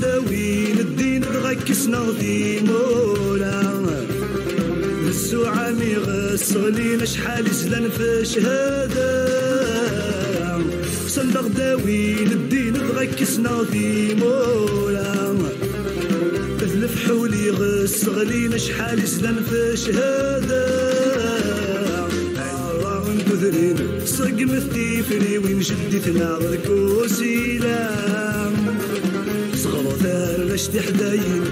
داوين الدين غكسنا في مولا السوعة مي غسغلينا شحال زلان في شهادة صندق داوين الدين غكسنا في مولا تلف حولي غسغلينا شحال زلان في شهادة كثرين صق مثيفني وين جدتنا ذكوسيلا صغرو ثار باش تحداين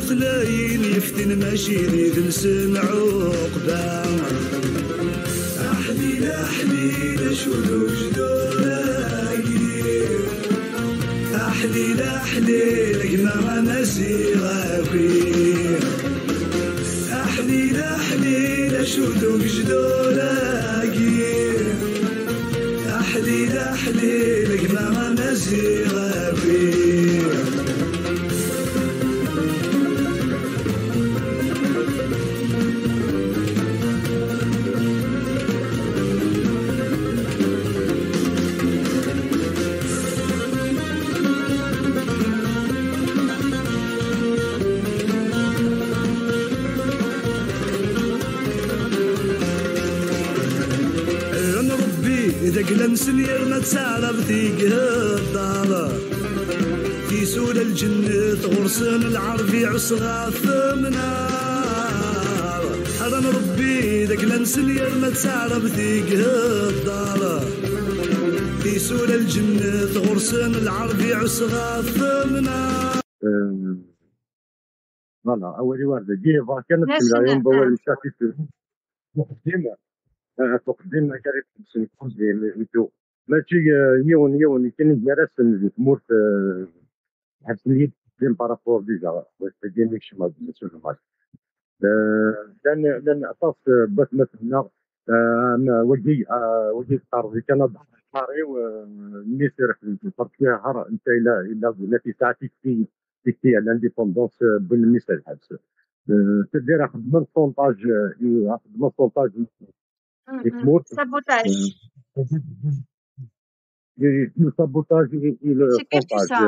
ثلاين يفتن ماشي ذي نسمعو عقبا أحليلا أحليلا شودو جدولاكي أحليلا أحليلا كما ناسي غاكي أحليلا أحليلا شودو جدولاكي أحليلا أحليلا كما ناسي غاكي إذا قلن سنير ما تسعرف ذيك الدار في سول الجنة غرسن العرف عصغى ثمنار حرم ربي إذا قلن سنير ما تسعرف ذيك الدار في سول الجنة غرسن العرف عصغى ثمنار فوالا أولي واردة جي كانت في اليوم بوال مشاكل تقديم كاريت سنكون ديالو ماشي يون كاين جالس نموت حبس اليد ديال بارابور ديجا واش تجيني شي ما بالنسبه للماتش لان عطاس بات مثلنا وجي الطرزي كان ضحكاري والناس في الفرق فيها انت الا قلنا في ساعه تكفي على الانديبوندونس بالنسبه للحبس تدير خدمه السونتاج خدمه السونتاج sabotage. Le sabotage et le C'est que ça.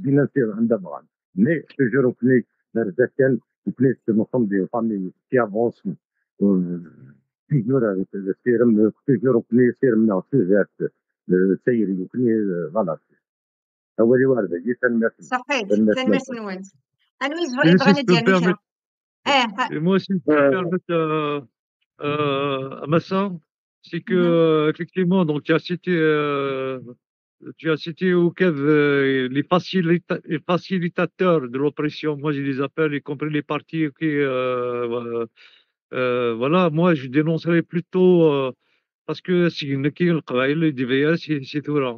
بينا نسير عند بغان مي توجور كلي دار كان كلي نصم دي فامي كي افونس توجور سيرم توجور كلي سير من سيرات سيري كلي غلط اولي وارده جيت الناس صحيح الناس نوانت انويز فولي بغا ندير فيها Et moi aussi, je peux permettre à Massa, c'est que effectivement, donc tu as cité au CAV les facilitateurs de l'oppression. Moi, je les appelle, y compris les partis qui, voilà, moi, je dénoncerais plutôt parce que si les DVS, c'est tout là.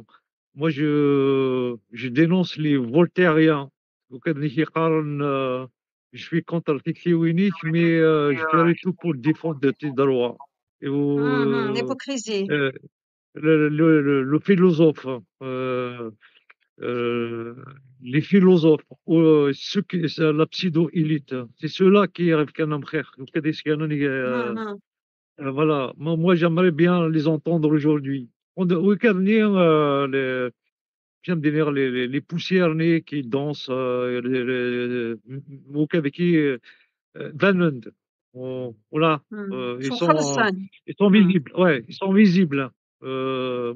Moi, je dénonce les voltairiens. Je suis contre le Tikhiwinich, mais je ferai tout pour défendre tes droits. L'hypocrisie. Le philosophe, les philosophes, la pseudo-élite, c'est ceux-là qui arrivent qu'à nous faire. Voilà, moi j'aimerais bien les entendre aujourd'hui. J'aime dire les poussières nées qui dansent, qui Vanland. Voilà, ils sont visibles. Ouais, ils sont visibles.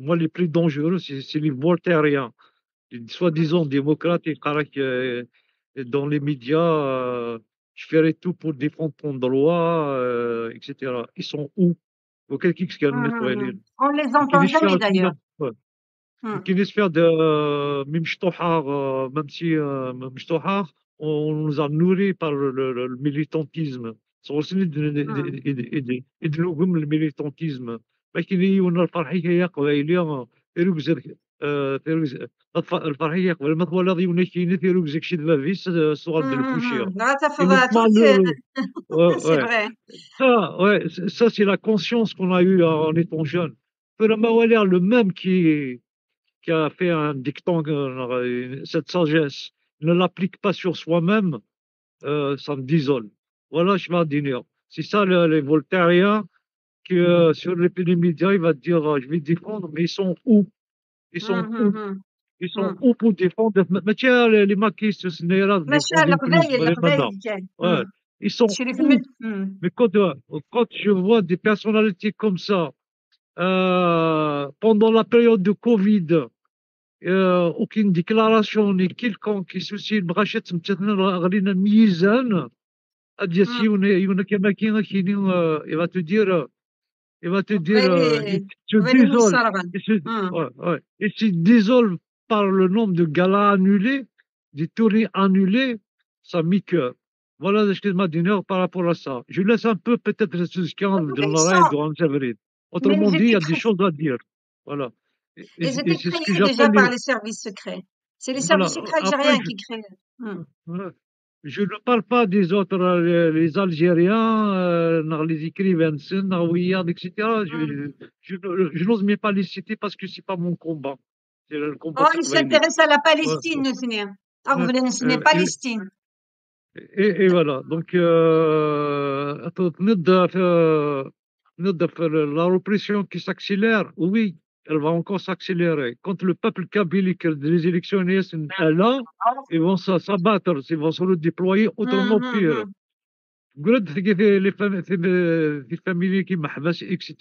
Moi, les plus dangereux, c'est les voltairiens, les soi-disant démocrates et dans les médias. Je ferai tout pour défendre ton droit, etc. Ils sont où? On les entend jamais d'ailleurs. Qui laisse faire de même si on nous a nourris par le militantisme. C'est aussi le militantisme. Mais qui dit on a الفرحية قبيلية الفرحية قبل ما تولد يونيكيني في روكزك شي دبابيس صغار د البوشية. C'est vrai. Ça c'est la conscience qu'on a eue en étant jeune. Le même qui a fait un dicton, cette sagesse, ne l'applique pas sur soi-même, ça me désole. Voilà, je vais dire. C'est ça, les voltairiens, que sur les médias, il va dire, je vais défendre, mais ils sont où? Ils sont où? Ils sont où pour défendre les maquistes, ce n'est pas des ouais. Ils sont où? Mais quand je vois des personnalités comme ça, pendant la période de Covid, aucune déclaration ni quelconque يسوسي البغاشات تمتثلنا غادينا ميزان اديا يونا كما كاينين il va te dire il se désole par le nombre de galas annulés, des tournées annulées, ça m'écoeure. Voilà ce que m'a dit par rapport à ça. Je laisse un peu peut-être ce scandale de l'oreille de Anne-Séverine. Autrement dit, il y a des choses à dire. Voilà. Ils étaient créés déjà par les services secrets. C'est les services secrets algériens qui créent. Je ne parle pas des autres, les Algériens, les écrivains, etc. Je n'ose même pas les citer parce que ce n'est pas mon combat. C'est le combat. Oh, ils s'intéressent à la Palestine, Palestine. Et voilà. Donc, la répression qui s'accélère, oui, elle va encore s'accélérer. Quand le peuple kabylique des élections est là, ils vont s'abattre, ils vont se redéployer autrement pire. Les familles qui m'ahabas, etc.,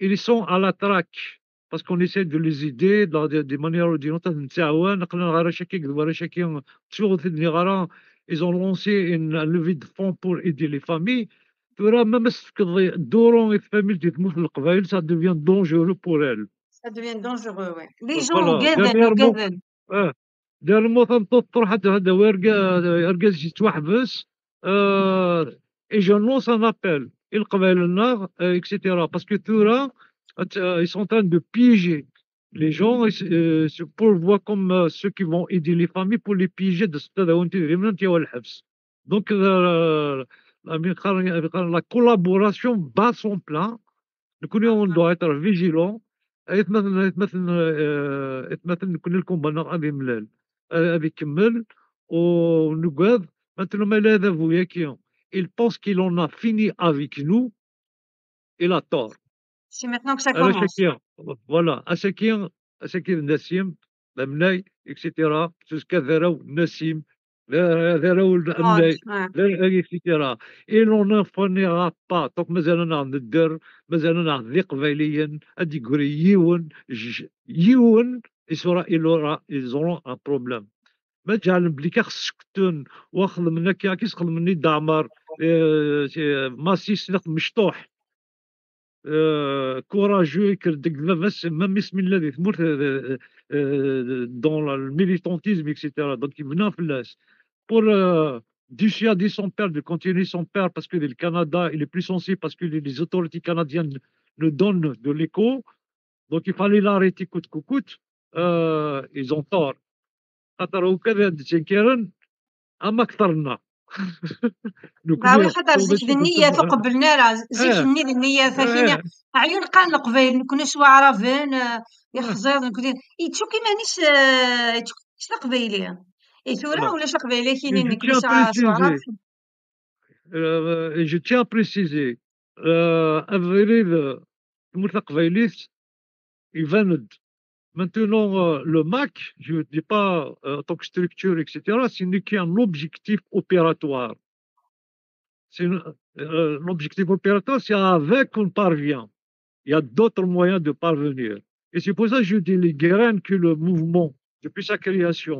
ils sont à la traque. Parce qu'on essaie de les aider de manière ou d'une autre. Ils ont lancé une levée de fonds pour aider les familles. Même si les familles ça devient dangereux pour elles. Ça devient dangereux, oui. Les gens قاذن. dernièrement تروح هذا يرقز يتوحبس et je lance un appel القبائل النار etc. parce que ils sont en train de piéger les gens pour voir comme ceux qui vont aider les familles pour les piéger de donc la collaboration bat son plein. On doit être vigilant. مثلا نكون لكم بنار ابي ملال ابي كمل ونقعد مثلا ما لا ذهبوا ياكي il pense qu'il en a fini avec nous, il a tort. C'est maintenant que ça commence. Voilà, Asakir Nassim, Lamnay, etc. Jusqu'à Zaraou Nassim, Zaraou Lamnay, etc. Et l'on n'en finira pas. Donc, مثلا ندير مثلا ذي قبيليا هذي يقولي يون ils auront un problème. ما جعل بليك سكتون واخذ منك كي تاخذ مني دعمر ماسيس مشطوح courageux même dans le militantisme, etc. Donc, il venait en place pour dissuader son père de continuer son père parce que le Canada, il est plus sensible parce que les autorités canadiennes nous donnent de l'écho. Donc, il fallait l'arrêter coûte que coûte. Ils ont tort. أما كثرنا حتى زيك النية تقبلنا راه زيك النية فاكينة عيون قان القبيل نكون شوا عرفين يخزر نكون يتشو كي مانيش قبيلية ثورة ولا قبيلية كاينين نكون شوا عرفين. Je tiens à préciser قبيليت يفند. Maintenant, le MAC, je ne dis pas en tant que structure, etc., ce n'est qu'un objectif opératoire. L'objectif opératoire, c'est avec qu'on parvient. Il y a d'autres moyens de parvenir. Et c'est pour ça que je dis les graines que le mouvement, depuis sa création,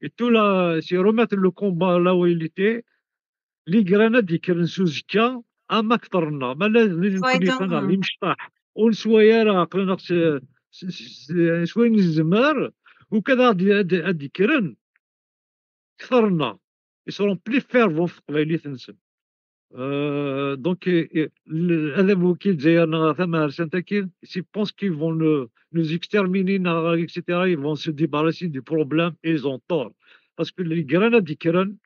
et tout là, c'est remettre le combat là où il était, les graines qui sont sous le cas, à Maktarna, mais là, les mchtaح, on soit شويه الزمار وكذا هادي كرن كثرنا يصيرون بلي فيرفون في قبايلي تنسب دونك هذا الوكيل الجزائر ثما سانتاكيل سي بونس كي فون nous exterminer etc. ils vont se débarrasser du problème et ils ont tort parce que les graines هادي كرن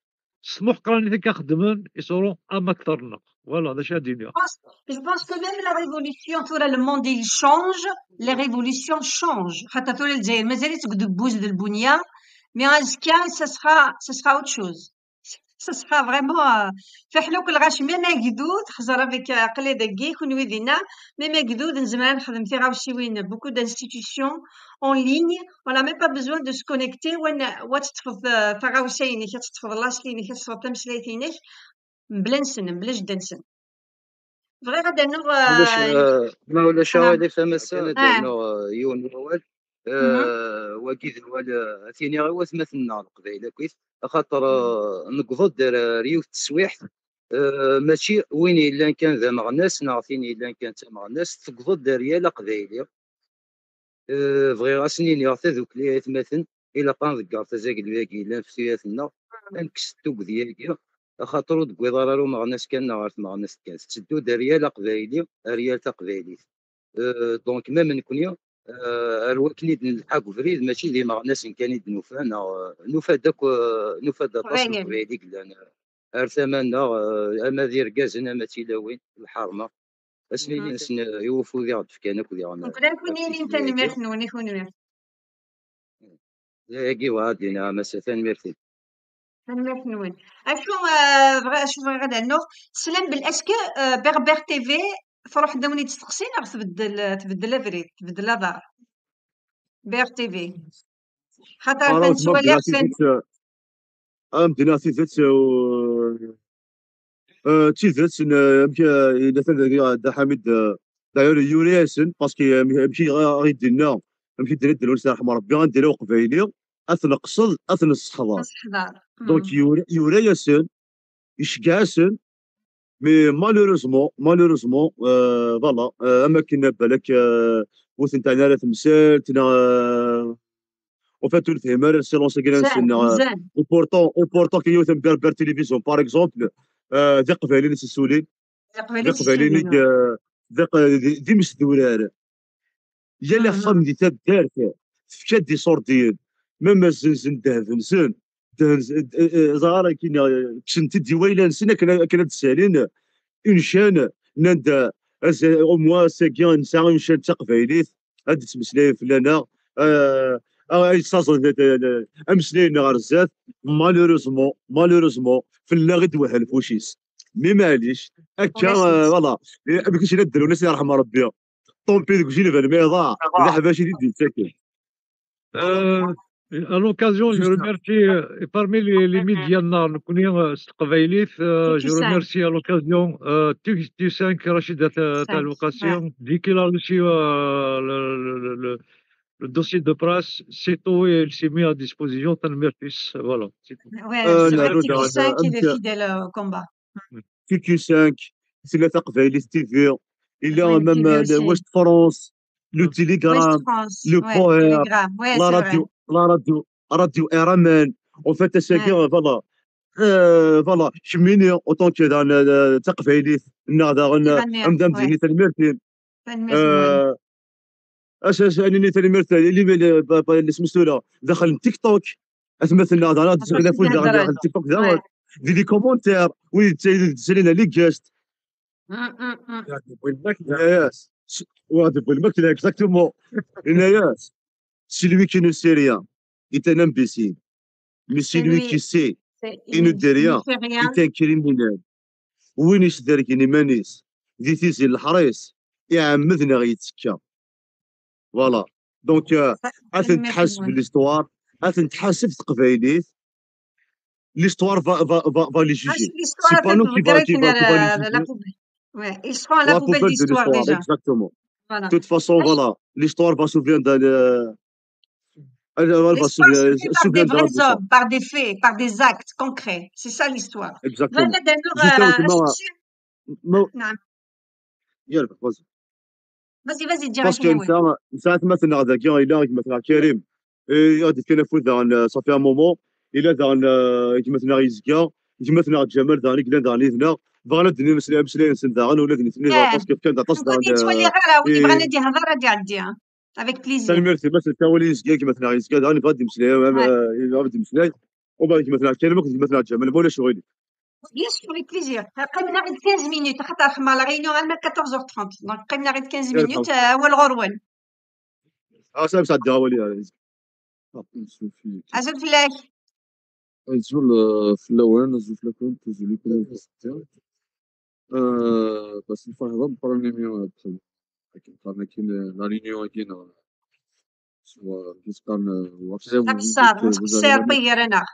سموح قراني كيخدمن يصيرون اما كثرنا. Voilà, je pense que même la révolution, le monde il change, les révolutions changent. Mais en ce cas, ça sera autre chose. Ça sera vraiment فحلوك الغاش ميم قدود خزر avec قليدة كيك ونويدينا ميم قدود نزمر نخدم في غاوشيوين beaucoup d'institutions en ligne on n'a même pas besoin de se connecter وتطفض فغاوشينك تطفض لاشلينك تطفض تمسليتينك بلا نسن بلا جدا نسن فغير غادا نوغ ما ولاش هذه فمسا دارنا يون موال وكيد ولا ثاني غير مثلنا القبيله كويس خاطر نقضد ريوت التسويح ماشي وين الا كان ذا مغناس نعطيني الا كان تا مغناس تقضد ريال قبايلي بغي غاسنين يعطي ذوك لي مثلا الا قان ذكر تزاك الباقي لا في سياسنا انكستو ديالي خاطر دكوي ضرارو مغناس كان نعرف مغناس كان تدو ريال قبايلي ريال تقبايلي دونك ما من كونيا الوكني نلحق فريد ماشي ديما الناس كان نوفانا نوفا داك نوفا دا طاسل قبيلي قلنا ارثمنا اما ذي ركازنا ما تيلاوين الحرمه اسمي ناس يوفوا ذي عطف كان كودي غنا نقدر نكوني انت نمير نوني كوني ياكي وادينا مسافه ميرتي نمير نون اشو شوف غدا نو سلام بالاسكو بربر تي في تروح داوني تستقسينا تبدل افريد تبدل دار بير تي في خاطر بنسوا لي حسن مدينة تيزات تيزات إذا كان دا حميد داير يورياسن باسكو ماشي غيديرنا ماشي دير السي رحمه ربي غنديرو قبايلي اثنقصد اثنصحضار دونك يورياسن يشكاسن مي مالوروزمون فوالا اما كنا بالك وثن تاعنا لا تمثال تنا en fait tout le c'est lancé important qu'il y ait un berber télévision par exemple ذي قبالين السولين ذي قبالين ذي مسدولار يا اللي خم دي تدارك فكاد دي صوردين مما زنزن دهفنسن زهرة كينا كشنت دي ويلان سنة كانت تسالين انشان نندا او موا ساكيان نسا انشان تقبايليت هاد تمسلاي فلانا يتصاصل امسلين غير الزات مالوروزمون في اللاغد وهل فوشيس مي معليش هكا فوالا ما كاينش لا ديروا الناس يرحم ربي طومبي ديك جيلفان ما يضاع لا حباشي دي ساكن À l'occasion, je remercie, parmi les médias je remercie à l'occasion TUC5 Rachida ta location, dès qu'il a reçu le dossier de presse, c'est tout et il s'est mis à disposition de Mertis. Voilà. Ouais, TUC5 il est fidèle au combat. TUC5, c'est la Taqbaïlis TV, il y a même le West France, le Telegram, le Power, la radio Eraman. En fait, c'est que voilà, je suis miné en tant que dans le Taqbaïlis, Amdam Dini Telmertin. اساس انني تاني مرتاح اللي سميتو دخل التيك توك مثلا انا دخل التيك توك دير لي كومونتير وين تسالينا لي جاست ياس وهذا بالماكله اكزاكتومون ياس celui qui ne sait rien est un imbécile mais celui qui sait et ne dit rien est un criminel وين يسدركني مانيس ذي تيزي الحريص يعمدنا غيتسكا فوالا دونك تحاسب ليستوار تحاسب قبايليت ليستوار فا لي جوجي سي با نو كي فا Ouais, ils seront à la poubelle d'histoire déjà. Exactement. Voilà. De toute façon, voilà, l'histoire va se souvenir l'histoire se fait par des vrais hommes, par des faits, par des actes concrets. C'est ça l'histoire. Exactement. vas-y dis باسكو انت ساعات مثلا هذا كي الا مثلا كريم غادي تنفذ عن صافي ان مومون الا مثلا يزكا مثلا جمال داني كلا داني هنا بغانا دني مسلين سندان ولا دني باسكو كان تصدق تولي غير ولي بغانا ندي هضره غادي عديها افيك بليزير تنمرتي مثلا تولي يزكا مثلا يزكا داني غادي مسلين غادي مسلين وبغيت مثلا كريم مثلا جمال ولا شغل Bien sûr, avec plaisir. قيمنا غير 15 minutes خاطر خما لا ريونيون غير 14h30 دونك قيمنا غير 15 minutes هو الغرول سامس عدي هاولي ازول فلاك نزول في الاول نزول في الاول نزول يكون في الستة بس نفرحوا بالبرونيميون لكن قالنا كاين لا رينيون كاينه كيسقان أكثر نتكسر طير أنا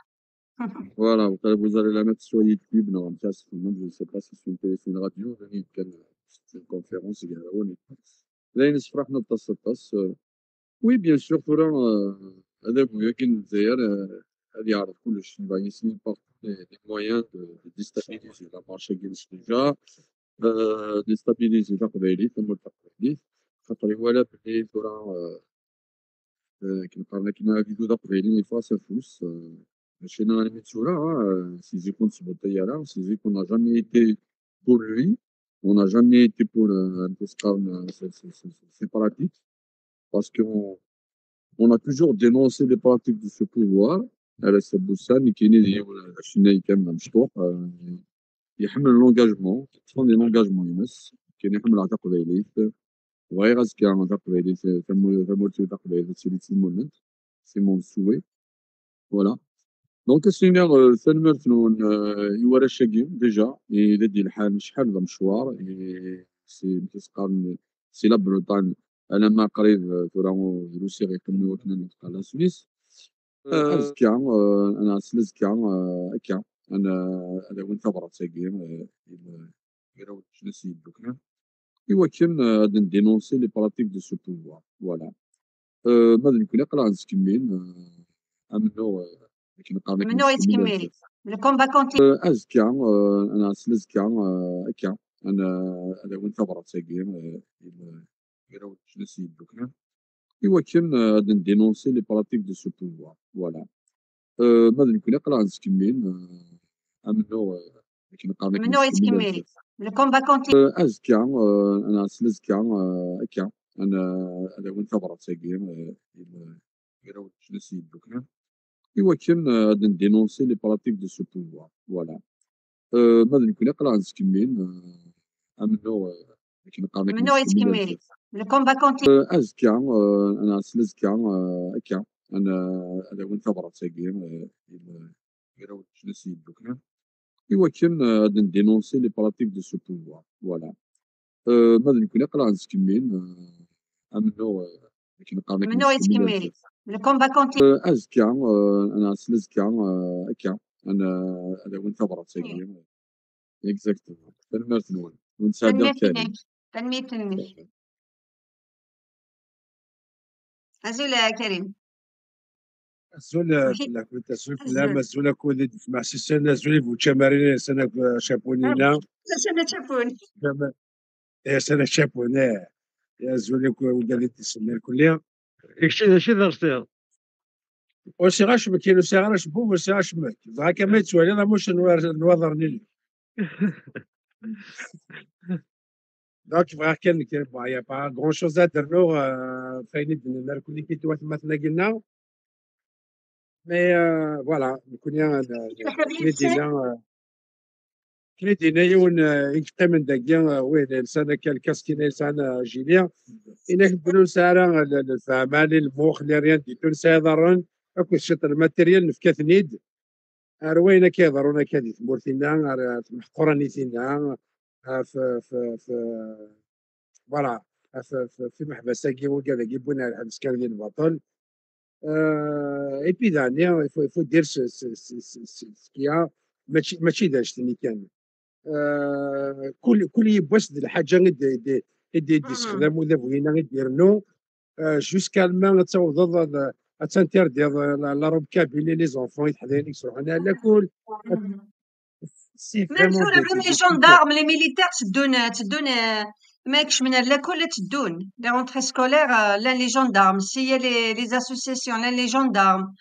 Voilà, vous allez la mettre sur YouTube, non, ça, je ne sais pas si c'est une radio, c'est une conférence, لين فرحنا الطاس وي بيان سور فورا هذا بويا كاين الجزائر هذا يعرف كلش باغي يسني باغ دي مويان دو ديستابيليزي لا مارشي كاينش ديجا ديستابيليزي القبايلي ثم القبايلي خاطر يوالا بلي فورا كنقارن كيما فيديو قبايلي فاس فوس ماشي انا راني متسوله سيزي كون صبو الطياره سيزي كون n'a jamais été pour lui on n'a jamais été pour ces pratiques parce qu'on a toujours dénoncé les pratiques de ce pouvoir على سب وسام كاينين ديال الشناي كامل مشطوح يحمل لونجاجمون تفون دي لونجاجمون يمس كاين يحمل عتق قبايليت وغير كاع عتق قبايليت ثمورتي عتق قبايليت سيدي تسمونت سي مون سوي فوالا دونك السينيور ثاني ثنون يورا الشاقيم ديجا يدي الحال شحال ذا مشوار سي كيسقارن سي لا بريطان انا ما قريب فورا روسيا غيكملوا وكنا نتقال لا سويس ازكى انا سلزكى هكا انا هذا وين ثبرت ساقيم يراو جنسي دوكنا ايوا كان غادي ندينونسي لي براتيك دو سو بوفوار فوالا ماذا نقول قرا نسكمين امنو منو يتكمل الكومبا كونتي ازكى انا سلزكى هكا انا هذا وين ثبرت ساقيم يراو جنسي دوكنا ايوا كان غادي ندينونسي لي براتيك دو سو بوفوار فوالا ماذا نقول قرا نسكمين امنو منو يتكمل الكومبا كونتي ازكى انا سلزكى هكا انا هذا وين ثبرت ساقيم يراو جنسي دوكنا ايوا كان غادي ندينونسي لي براتيك دو سو بوفوار فوالا ماذا نقول قرا نسكمين امنو منو يتكمل الكومبا كونتي ازكى انا سلزكى هكا انا هذا وين ثبرت ساقيم يراو جنسي دوكنا ايوا كان غادي ندينونسي لي براتيك دو سو بوفوار فوالا ماذا نقول قرا نسكمين امنو منو يتكمل الكومبا كونتي ازكى انا سلزكى هكا انا هذا وين ثبرت ساقيم اكزاكتومون تنمرت نون ونساعد كريم تنمية أزول كريم الزول لا كنت الزول لا مزول كود مع سنة زول وشمارين سنة شابونينا سنة شابون يا سنة شابونا يا زول ودالي تسمى الكلية ايش درتي وسي غاش كاينو سي غاش بو وسي غاش مك ضا كما تسوالي راه مش نوضرني دونك فغا كان يا با غون شوز ادرنو فايني دنا كل كي توات مثلا قلنا مي فوالا كنا كليدينا يون يقيم من داكيا وين الانسان كالكاس كاين انسان جيليا إلا كنبنو نسارا الفهمان الموخ اللي ريان ديتون سيضرن اكو الشط الماتيريال نفكاثنيد روينا كيضرونا كادي تمورتينا محقورانيتينا في فوالا في محبسة كيما كذا جيبونا الحبس كان ديال البطل اي بي دانيا يفو دير سكيا ماشي داش تاني كان كل يبوس الحاجه يدي يستخدموا ذا بغينا يديرنو جوسكا ما تصوض تسانتير ديال لا روب كابيلي لي زونفون يتحدين يصروحوا على كل سي فريمون لي جوندارم لي ميليتير تدون ماكش من الكل تدون لي رونتري سكولير لا لي جوندارم سي لي اسوسياسيون لا لي جوندارم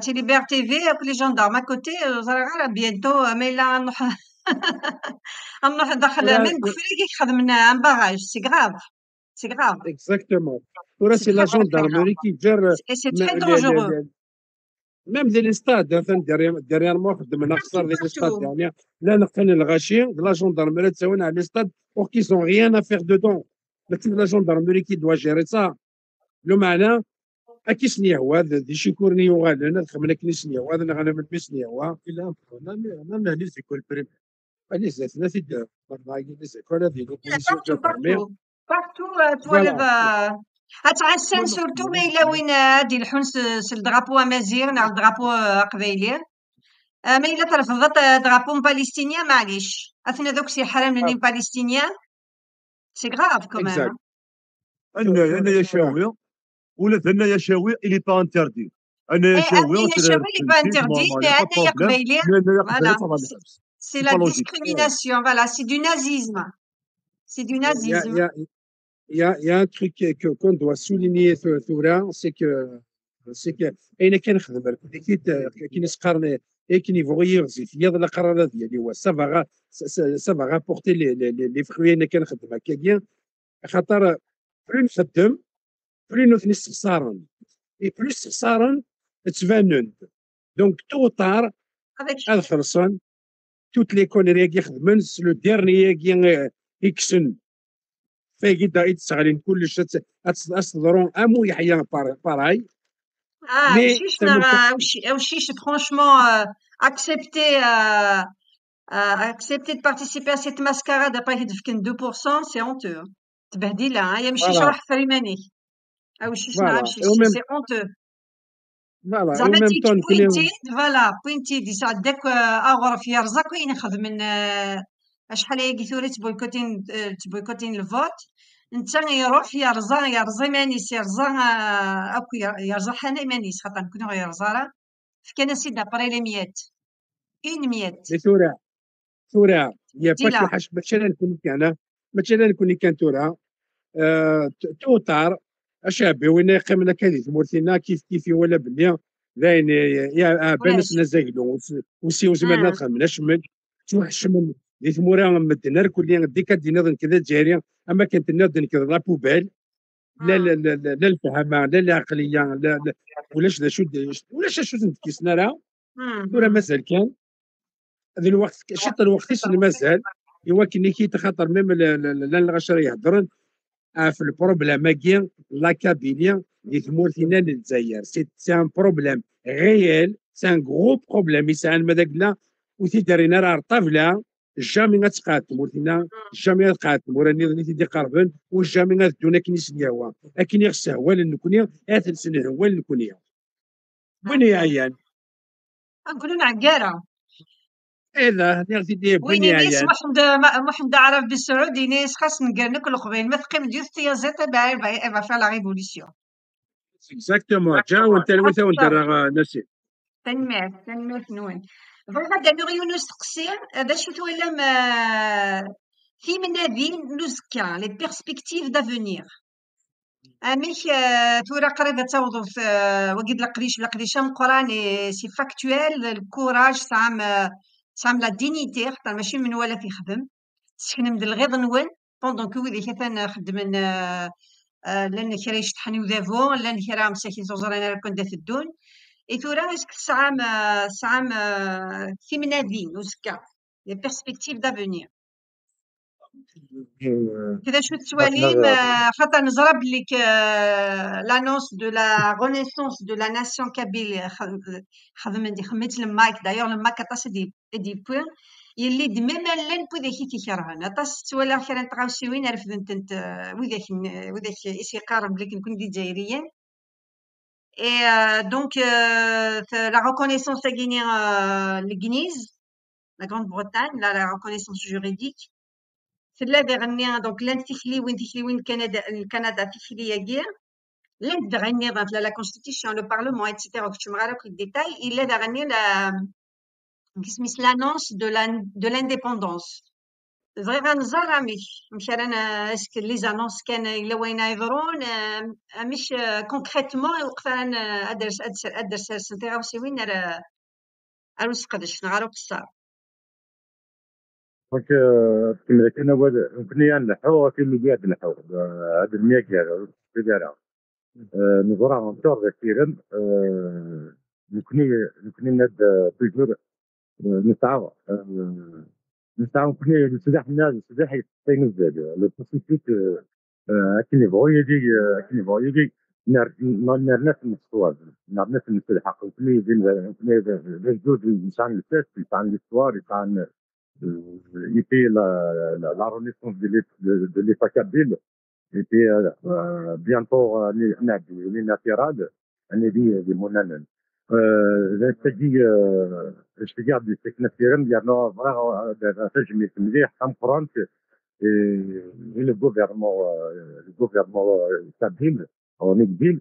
تي ليبرتي في لي جوندارم كوتي زرا بيانتو ميلا نروح نروح ندخل من كفري كيخدم ان باراج سي غراف اكزاكتومون ورا سي لا جوندارموري كي جار سي تري دونجورو ميم ديال الاستاد ديرييرمون خدمنا خسر ديال الاستاد يعني لا نقتني الغاشي لا جوندارموري تساوينا على الاستاد اور كي سون ريان ا فيغ دودون لكن لا جوندارموري كي دوا جيري سا لو معنى اكي سنيهوا دي شكورني وغانا خمنا كني سنيهوا انا غانا من سنيهوا الا ما ليس يكون بريم اللي زاتنا في الدار والله اللي زاتنا في لوبوزيسيون بارتو دو فارمي بارتو بارتو توالف فوالا اتعسان سورتو ما إلا وين هادي الحنس الدرابو امازيغ نا الدرابو قبايلي ما إلا ترفضت درابو باليستينيان معليش اثنا دوك سي حرام لاني باليستينيان سي غراف كومام اكزاكت انا يا شاوي ولا ثنا يا شاوي اللي با انتردي انا يا اي شاوي انا يا شاوي اللي با انتردي ما مي با انا يا بروبليم قبايلي mais انا يا فوالا قبيله طبعا الحبس سي سي لا با لوجيك discrimination voilà c'est du nazisme c'est du il y a, nazisme il y a un truc qu'on doit souligner ثورة c'est que اين كان خدم كي نسقرن كي نيفوغيغ زيت يض القرار ديالي هو سافا غابورتي لي فخوي انا كنخدم هكاكيا خاطر بلو نخدم بلو نوثني استخسارا اي بلو استخسارا تبانون دونك تو طار avec هذا خلصان توت لي كونري كي خدمن لو ديرني كي يكسن فايقي دا يتسغلين كلش اصدرون امو يحيى باراي مي وشيش تمن وشيش franchement accepter de participer à cette mascarade après qu'il devienne 2% c'est honteux تبهديله يا مشي فوالا شرح فريماني وشيش فوالا نعرفش او ميم c'est honteux فوالا او زعما ميم تيجي طون كوني فوالا بوينتيد يساعدك اغرف يرزق وين ياخذ من شحال هي ثوري تبويكوتين الفوت انت يروح يرزا مانيس يرزا اكو يرزا حنا مانيس خاطر نكونو يرزا كان سيدنا بري لي ميات ميات ثورة يا دي باكي لا حاش مثلا نكون كان مثلا نكون كان ثورة توتار اشابي وين يقيم لك هذه ثمورتنا كيف ولا بنيه زين يا بنس واش نزايلو وسي وزمرنا تخمناش من توحش من دي ثمورة مدنا كل ديك دينا كذا جاريه اما كانت نادن كذا لا بوبال لا الفهمه لا العقليه لا ولاش ذا ولاش شو كيسنا راه ثورة مازال كان هذا الوقت شط الوقت اللي مازال يمكن كي تخاطر ميم لا الغشره يهضرن في البروبليم كاين لا كابينيا اللي تمورتينا للجزائر سي ان بروبليم غيال سي ان غرو بروبليم يسال مذاك لا وتي دارينا راه الطابله جامي غتقاد تمورتينا جامي غتقاد موراني اللي تيدي قربن وجامي غدونا كي نسنياوا لكن يخص هو لنكونيا اثل هو لنكونيا وين يا عيان نقولوا عقاره اذا نغتي وين بني ينيس عيان محمد عرف بالسعود ينيس خاص نقرنك القبيل ما تقيم ديال السياسات با فيها لا ريفوليسيون اكزاكتومون جا وانت وانت راه ناسي تنمير نوين غادا نغيو نسقسي باش تولا في منادين نزكا لي بيرسبكتيف دافونيغ اميك تورا قريبه توضو في وقيد القريشه مقراني سي فاكتويل الكوراج سام لا دينيتي خاطر ماشي من ولا في خدم تسكن من الغيظ نون بوندون كو اللي كيفان خدمن لان كرا يشطحني وذافو لان كرا مساكين زوزرين كون دات الدون اي تورا اسك سام في منادين وزكا لي بيرسبكتيف دافونيغ كذا شو تسواليم خاطر نزرى بليك لانونس دو لا رونيسونس دو لا ناسيون كابيل خدم ندي خميت المايك دايوغ المايك طاس دي بوين يلي دمما لان بوذاك كيكرهن طاس تسوالا خير نتغاوسي وين عرفت انت وذاك يسي قارب بليك نكون دي جزائريين et donc la reconnaissance تاعي الكنيز la Grande-Bretagne la reconnaissance juridique لا غني دونك لان تيخلي وين كندا تيخلي ياكير لان غني لا كونستيتيسيون لو بارلمون ايتترا كنت مغارك الديتاي الا غني كيسميس لانونس دو لانديبوندونس فري غنزار مش انا اسك لي زانونس كان الا وين يضرون مش كونكريتمون وقت انا ادرس سنتيغا وسوين اروس قدش نغارو قصار دونك كما كنا كنا نلحو كاين اللي قاعد نلحو هاد المياه كاع دارها نزرع نطور كثيرا نكوني ناد توجور نسعى نكوني نسدح الناس نسدح يستينو زاد لو بوسيبيت كاين يبغوا يجي ناس الصواب ناس الحق وكلي الجود يسعى الفاس يسعى l'histoire يسعى يبي la renaissance de l'État kabyle et puis bientôt les naturels les monanen تجي اش تقعد سكنة فيرم لأنه فرا تجمي مليح تم فرنسا le gouvernement kabyle au Nigbil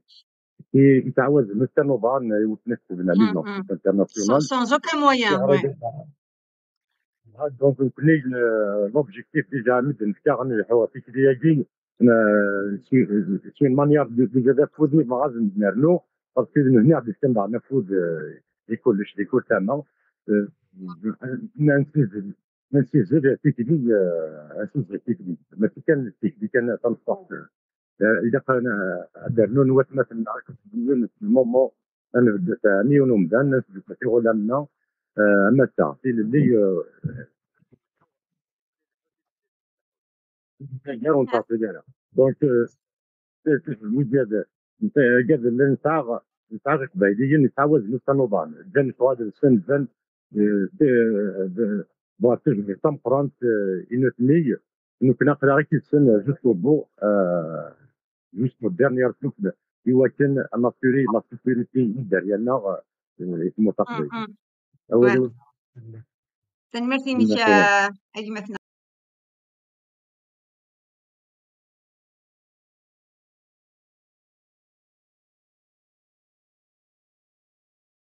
يتعوز مستنوبان يتنسب من ليزونس انترناسيونال sans aucun moyen. دونك كني لوبجيكتيف ديجا مدن كارن الحوافيك ديالي سي مانيير ديجا فودي ما غادي نرنو باسكو هنا غادي نستنى نفوذ كلش كل تما ننسيز تكنيك تكنيك ما كان التكنيك كان تنصح اذا كان درنا نوات مثلا في المومون انا بدات مليون ومدان الناس كثيروا لنا اما التعطي اللي غير نعطي لها دونك الوجاد قاد نتاع قبايليا نتعاود نستنوضان جان سواد السن جان بواتج تم فرانس انوتني انو كنا قرا كي السن جوست بو جوست ديرنيير سوفل يوكن لا سيكوريتي ديالنا المتقبل Merci, Micha.